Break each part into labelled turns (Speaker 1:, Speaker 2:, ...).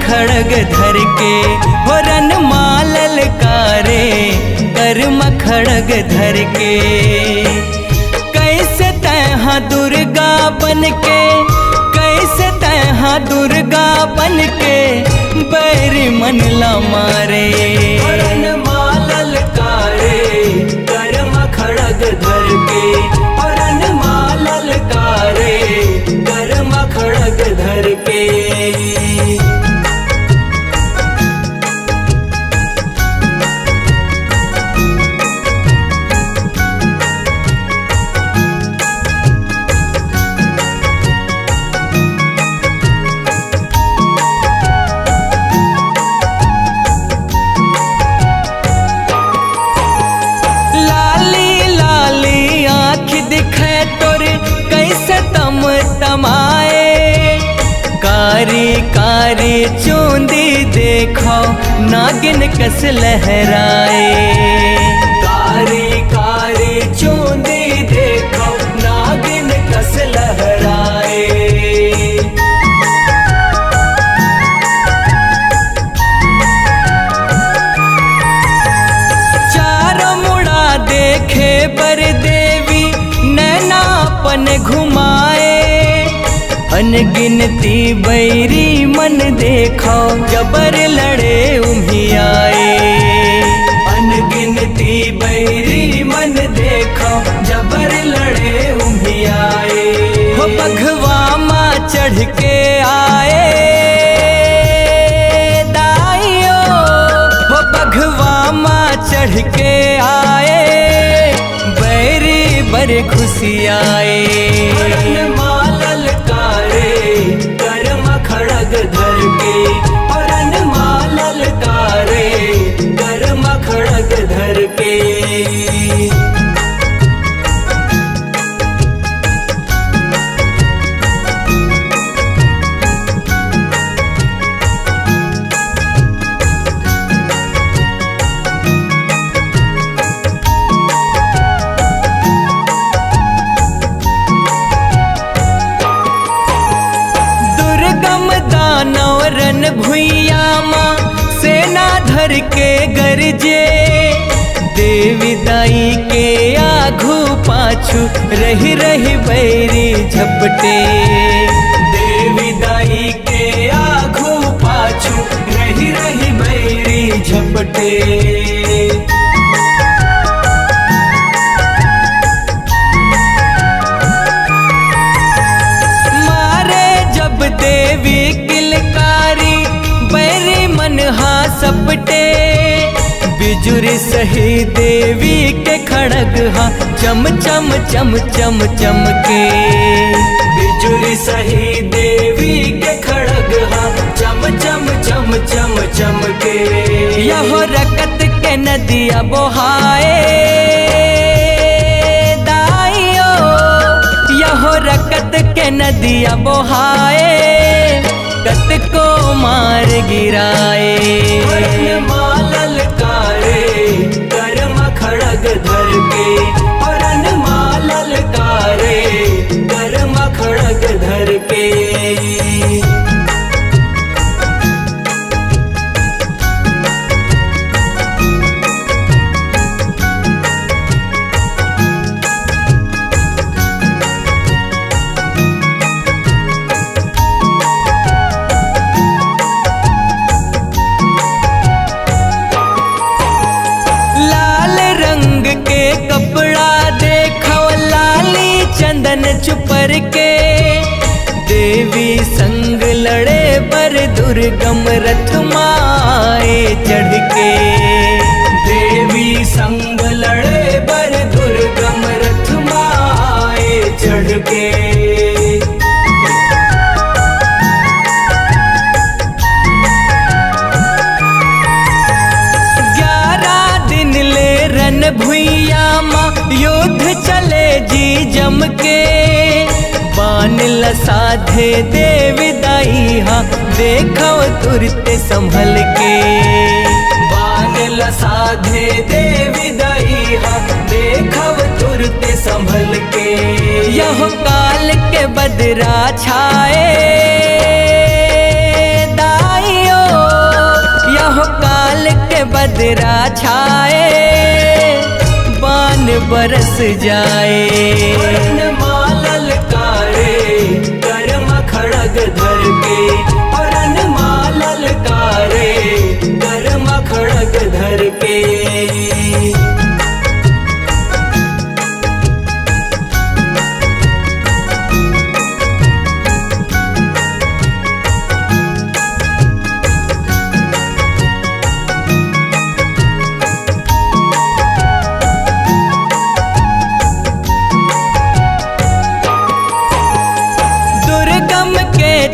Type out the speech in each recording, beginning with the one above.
Speaker 1: खड़ग धर के होरन मालल कारे कर्म खड़ग धर के कैसे तैहा दुर्गा बन के कैसे तैहा दुर्गा बन के बैरी मन ला मारे होरन मालल कारे कर्म खड़ग धर के होरन मालल कारे कर्म खड़ग धर के कारी कारी चूंदी देखो नागिन कस लहराए कारी कारी चूंदी देखो नागिन कस लहराए चारों मुड़ा देखे पर देवी नैनापन घुमाए अनगिनती बैरी मन देखो जबर लड़े उम्ही आए अनगिनती बैरी मन देखो जबर लड़े उम्ही आए हो बघवा माँ चढ़ के आए दाइयो हो बघवा माँ चढ़ के आए बैरी बड़े खुशी आए कर्म खड़ग धर के होरन मालल कारे कर्म खड़ग धर के नवरन भुइया माँ सेना धर के गरजे देवी दाई के आघू पाछू रही रही बैरी झपटे देवी दाई के आघू पाछू रही रही बैरी झपटे देवी किलकारी बैरी मन हा सपटे बिजुरी सही देवी के खड़ग हा चम चम चम चम चमके बिजुरी सही देवी के खड़ग हा चम चम चम चम चमके यहो रकत के नदिया बोहाए दाइयो यहो रकत के नदिया बोहाए कत को मार गिराए मालल कारे कर्म खड़ग धर के होरन मालल कारे कर्म खड़ग धर के चंदन चुपर के देवी संग लड़े पर दुर्गम रथ माए चढ़ के देवी संग लड़े भुइया माँ युद्ध चले जी जम के, बान लसाधे देवी दाई हा देखो तुरते संभल के। बान लसाधे देवी दाई हा देखो तुरते संभल के। यह काल के बदरा छाए दाइयो, यह काल के बदरा छाए, बान बरस जाए। मालल कारे कर्म खड़ग धर के, परन मालल कारे कर्म खड़ग धर के।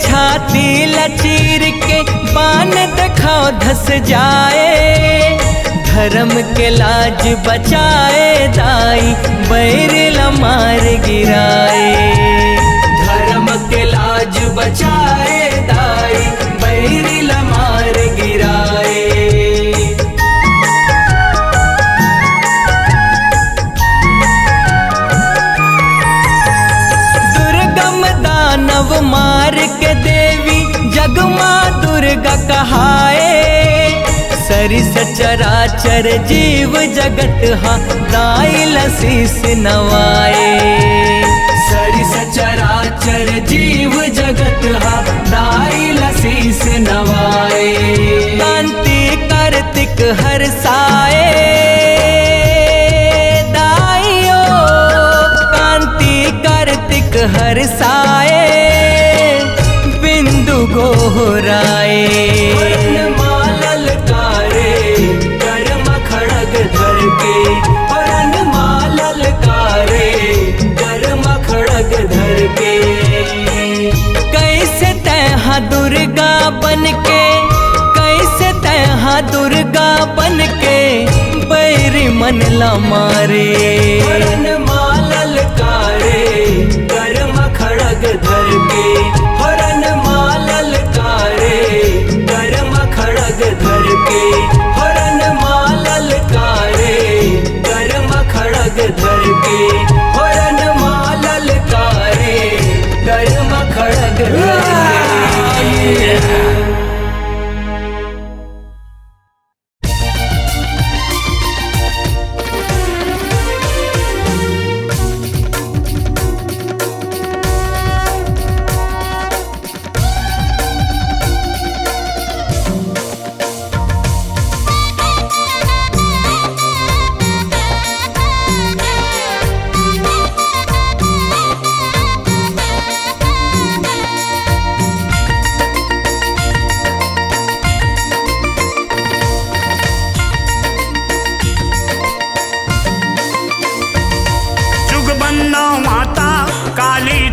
Speaker 1: छाती लचीर के बान दिखाओ धस जाए, धर्म के लाज बचाए दाई बैर लमार गिराए। धर्म के लाज बचाए दाई बैर लमार गिराए। दुर्गम दानव मार के देवी जगमा दुर्गा कहाए, सरिस चराचर जीव जगत हा दाई लसीस नवाए। सरिस चराचर जीव जगत हा दाई लसीस नवाए। कांति कार्तिक हरसाए दाइयो, कांति कार्तिक हरसाए, बिंदु गोहराए। मालल कारे कर्म खड़ग धर के, परन मालल कारे कर्म खड़ग धर के। कैसे तैहा दुर्गा बन के, कैसे तैहा दुर्गा बन के, बैरी मन ला मारे। परन मालल कारे कर्म खड़ग धर के, परन मालल कारे कर्म खड़ग धर के, परन मालल कारे कर्म खड़ग धर के, परन मालल कारे कर्म खड़ग धर के।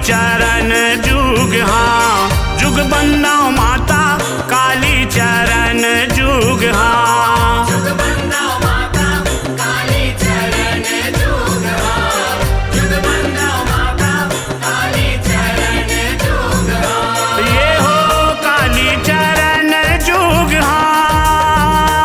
Speaker 2: चरण जुग हाँ, जुग बन्ना माता काली चरण जुग हाँ। जुग बन्ना माता काली चरण जुग हाँ, जुग बन्ना माता काली चरण जुग हाँ। ये हो काली चरण जुग हाँ,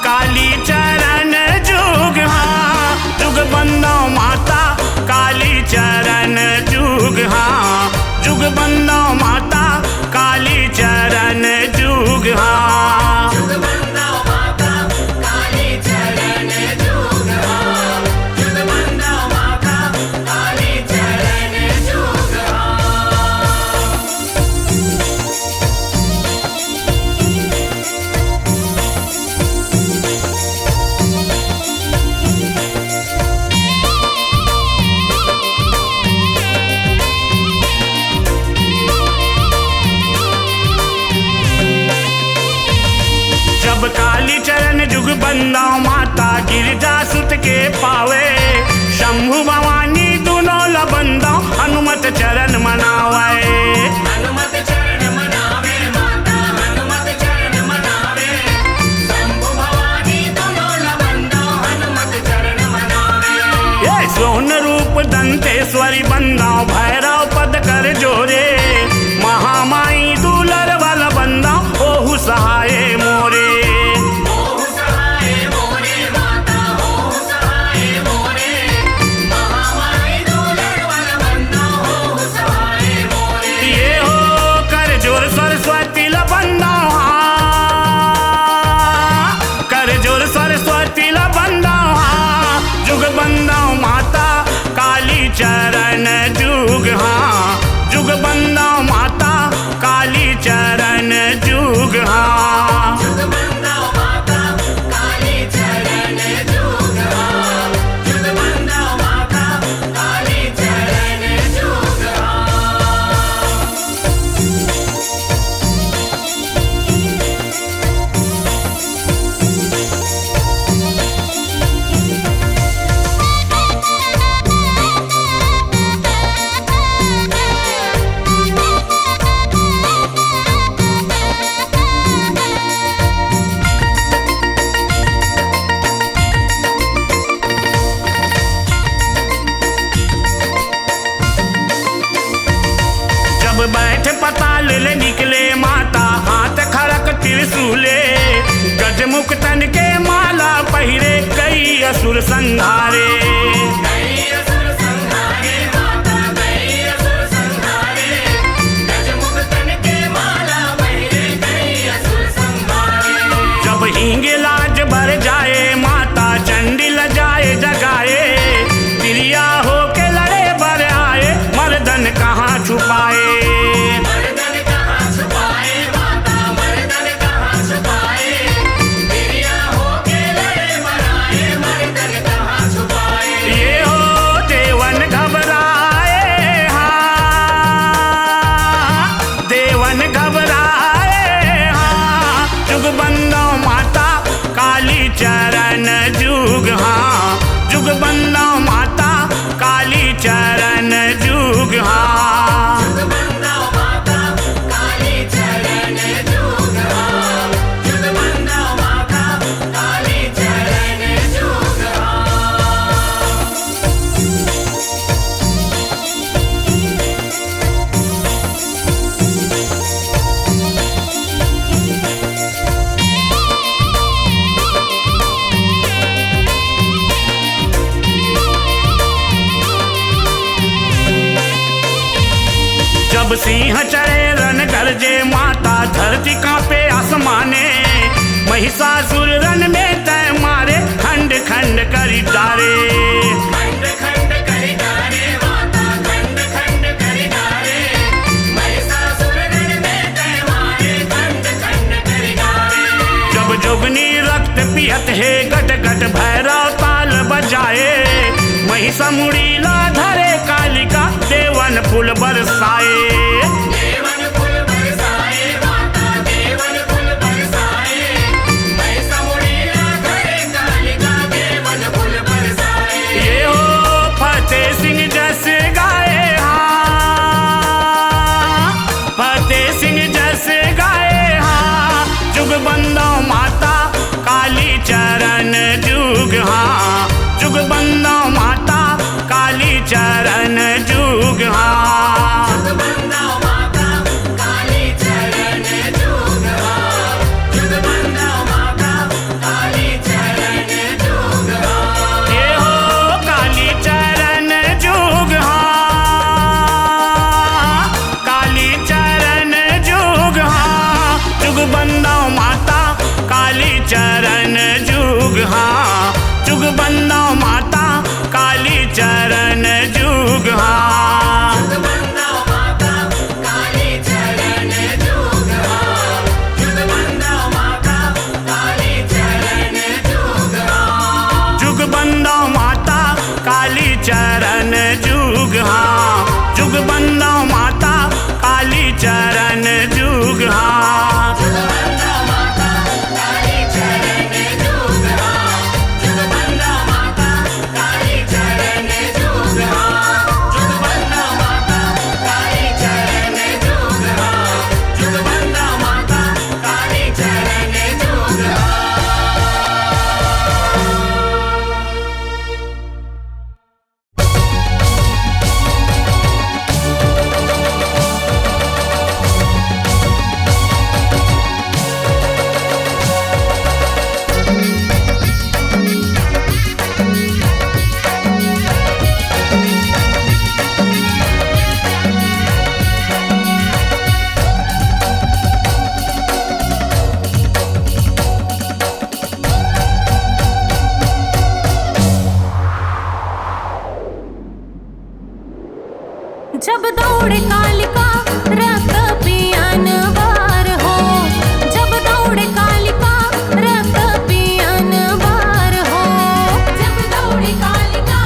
Speaker 2: काली चरण जुग हाँ, जुग बन्ना माता काली चरण जुग हाँ, जुग बन्ना माता काली चरण जुग हाँ। जुग बन्ना माता काली चरण जुग हाँ, जुग बन्ना माता काली चरण जुग हाँ। जब काली चरण जुग बन्ना माता गिरजा सुत के पावे, शंभु भवानी दोनों लबंदा हनुमत चरण मनावे। हनुमत चरण मनावे माता, हनुमत चरण मनावे, शंभु भवानी दोनों लबंदा हनुमत रूप दंतेश्वरी बंदाओ भैरव पद कर जोरे महामाई दूलर वाला बंदाओ ओहु सहाय मोरे ये हो कर जोर सरस्वती ला बंदाओ कर जोर सरस्वती ला बंदाओ जुग बंदाओ माता काली चरण जुग हाँ जुग बंदाओ माता काली चरण जुग हाँ बैठ पताल ले निकले माता हाथ खड़क त्रिशूले गजमुख तन के माला पहिरे कई असुर संहारे जब हींगे लाज भर जाए माता चंडी ल जाए जगाए प्रिया हो के लड़े बर आए मर्दन कहाँ छुपाए चरण जुग हाँ जुग बंदाओ माता काली चरण जुग हाँ जब सिंह चढ़े रन गरजे माता धरती कांपे आसमाने महिषासुर रन में तय मारे खंड खंड करी डारे जब जोगनी रक्त पियत है गट गट भैरव ताल बजाए महिषा मुड़ीला धरे कालिका देवन फूल बरसाए ये हो फतेह सिंह जैसे गाए हाँ फतेह सिंह जैसे गाए हाँ जुग बंदाओ माता काली चरण जुग हाँ जुग बंदाओ माता काली चरण जुग हाँ ये हो काली चरण जुग हाँ काली चरण जुग हाँ जुग बंदाओ माता काली चरण जुग हाँ जुग बंदाओ माता काली चरण जुग हाँ जुग बंदाओ माता काली चरण जुग हाँ जुग बंदाओ माता काली चरण जुग हाँ
Speaker 3: जब दौड़े कालिका रक्त पियन बार हो, जब दौड़े कालिका रक्त पियन बार हो, जब दौड़े कालिका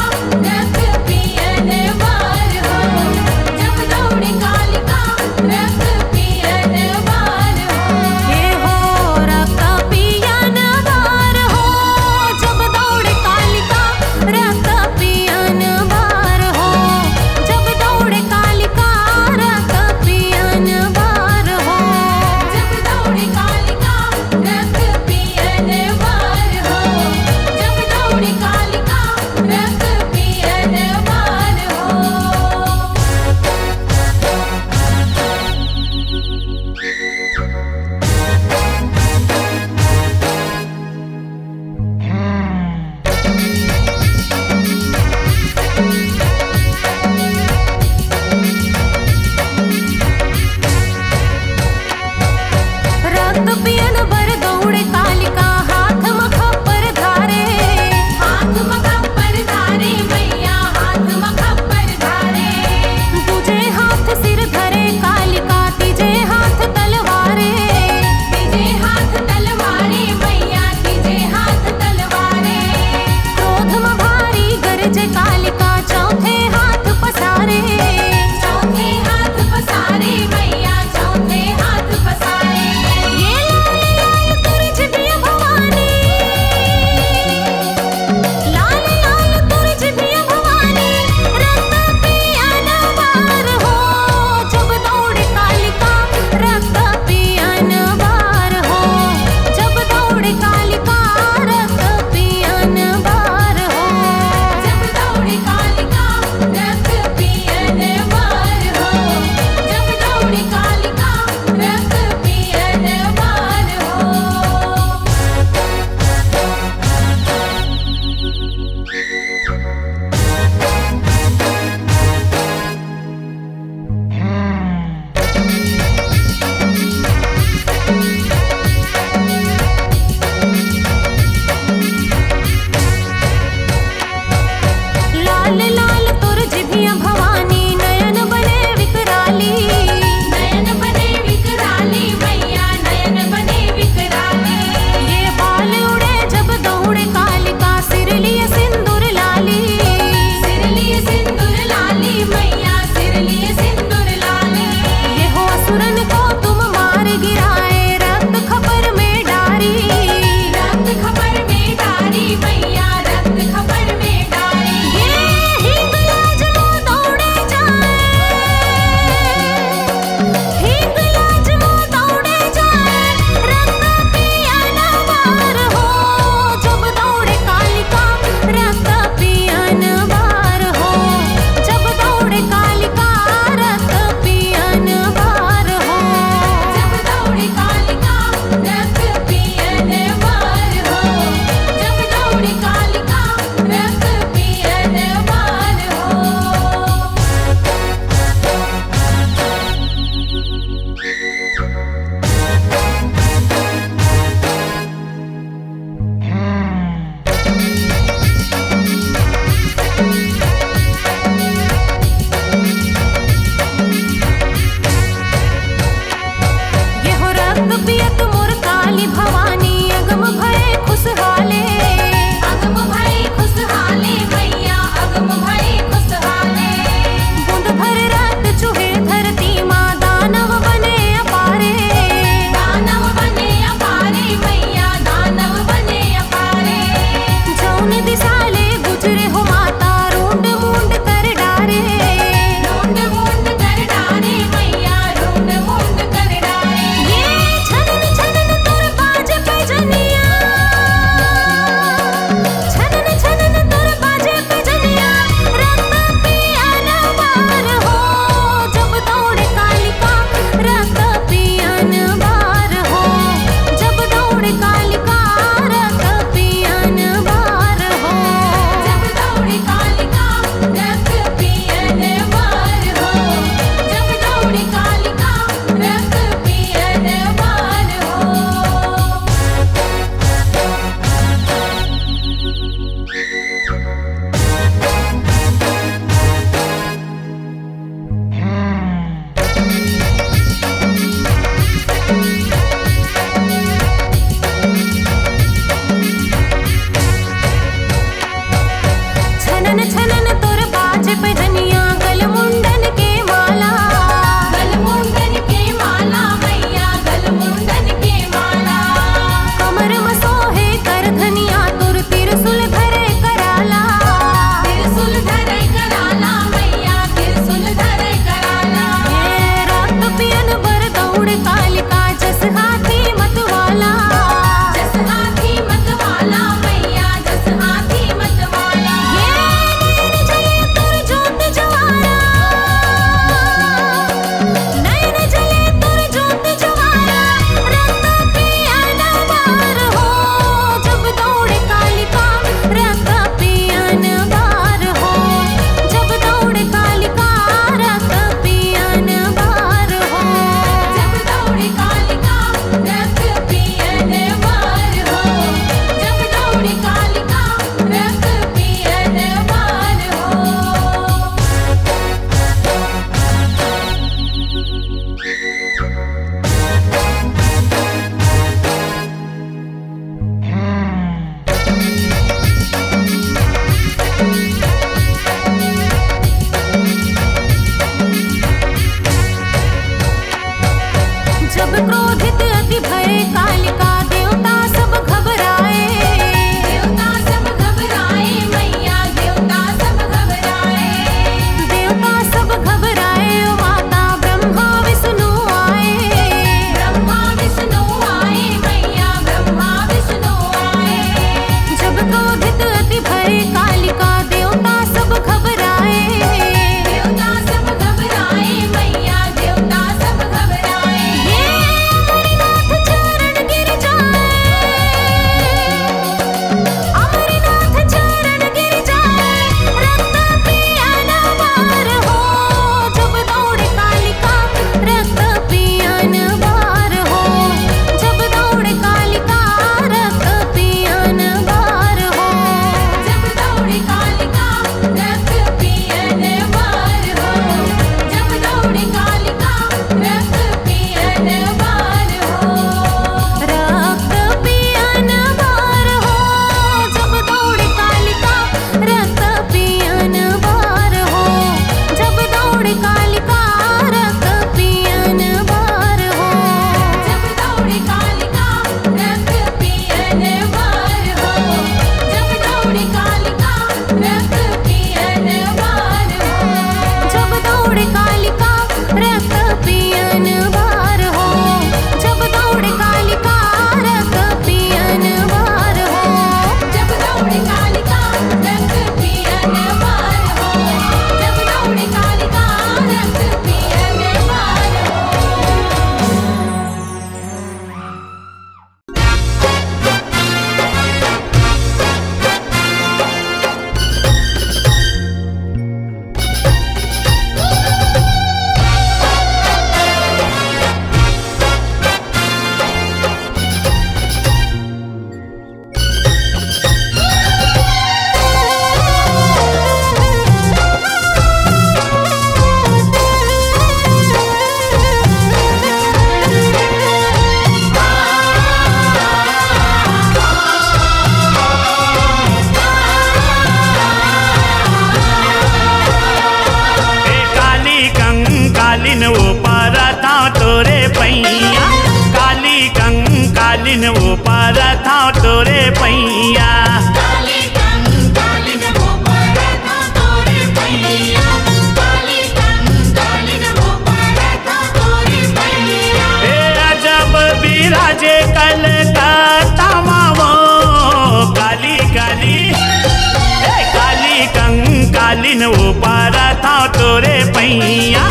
Speaker 3: रक्त पियन बार हो, जब दौड़े कालिका रक्त पियन बार हो। हे हो रक्त पियन बार हो, जब दौड़े कालिका रक्त पियन बार हो, जब दौड़े कालिका रक्त
Speaker 2: तोरे पैया।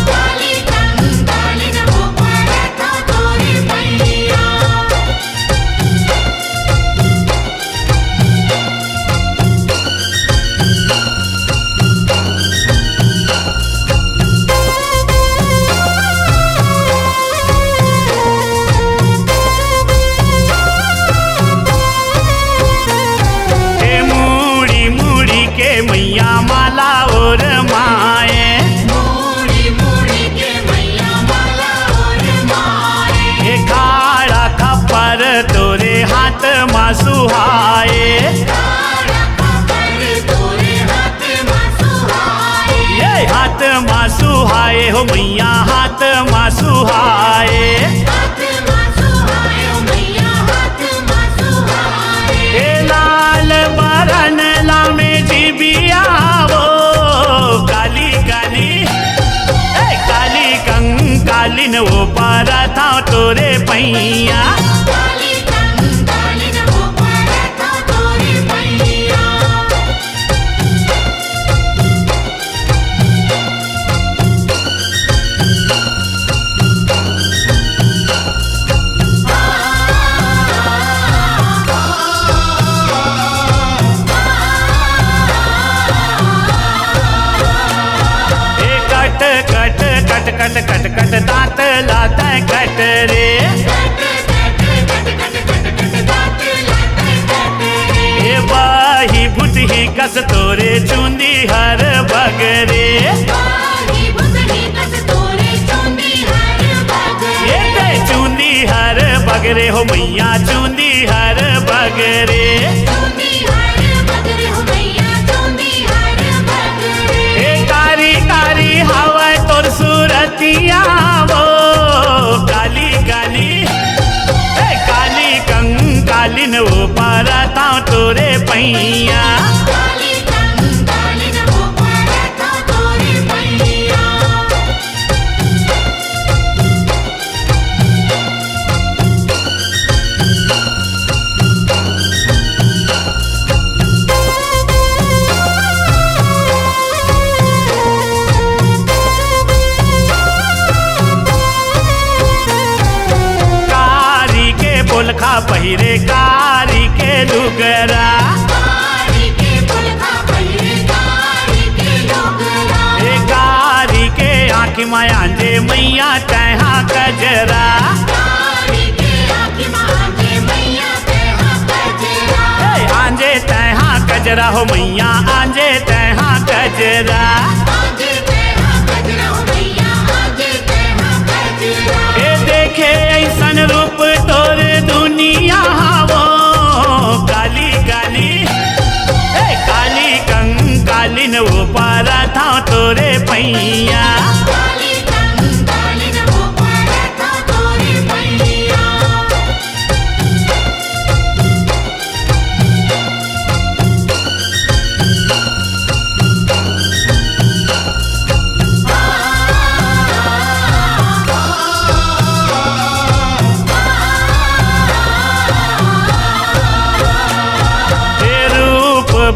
Speaker 3: काली कंकालिन वो पड़ता तोरे पैया।
Speaker 2: मैया माला और माए,
Speaker 3: मूड़ी मूड़ी के मैया माला और माए।
Speaker 2: ये खाड़ा खप्पर तोरे हाथ मा सुहाए,
Speaker 3: काड़ा खबर तोरे हाथ में सुहाए।
Speaker 2: ये हाथ मा सुहाए हो मैया हाथ मा सुहाए।
Speaker 3: हाथ में सुहाए ओ मैया हाथ में सुहाए।
Speaker 2: हे लाल बरन लामे जीबिया वो काली काली, काली कंकालिन वो परता तोरे पैया।
Speaker 3: काली कंकालिन वो पड़ता तोरे पैया।
Speaker 2: कट कट कट कट दांत लाता कट रे, ये बाही भुतही कस तोरे चूंदी हर बगरे। ये ते चूंदी हर बगरे हो मैया चूंदी हर बगरे। ए कारी कारी हवा तोर सूरतिया वो काली काली, काली कंकालिन वो परता तोरे पैया। पुलखा पहिरे कारी के लुगरा, कारी के आँखी मायांजे मैया तहा कजरा। आंजे तहा कजरा हो मैया आंजे तहा कजरा। ए देखे ऐसन रूप तोर दुनिया वो काली काली, काली कंकालिन वो परता तोरे पैया।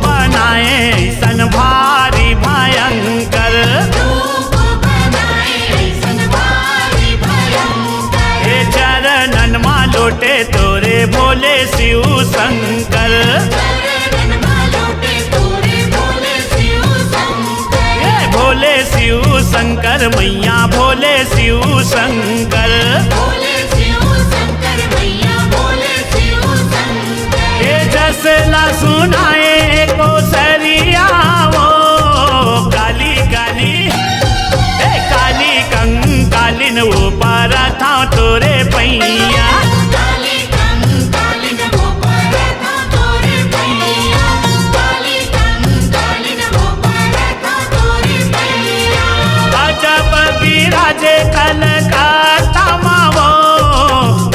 Speaker 2: बनाए सन भारी भयंकर, हे चरणन मा लोटे तोरे भोले शिव शंकर। ये भोले शिव शंकर मैया भोले शिव शंकर। ये जसला सुनाए को सरिया वो काली काली, काली कंकालिन वो परता तोरे पैया। अजब विराजे कलकत्ता मा वो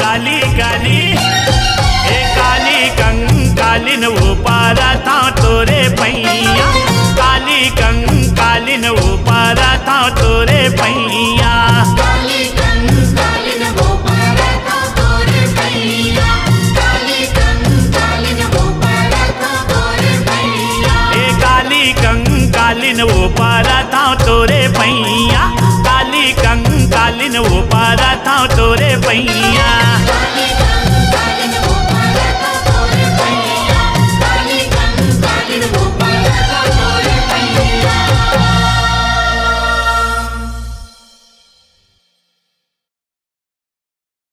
Speaker 2: काली काली, काली कंकालिन वो परता तोरे पैया। काली कंकालिन वो परता तोरे पैया। काली कंकालिन वो पर था तोरे पैया, काली कंकालिन वो पारा था तोरे पैया।
Speaker 3: काली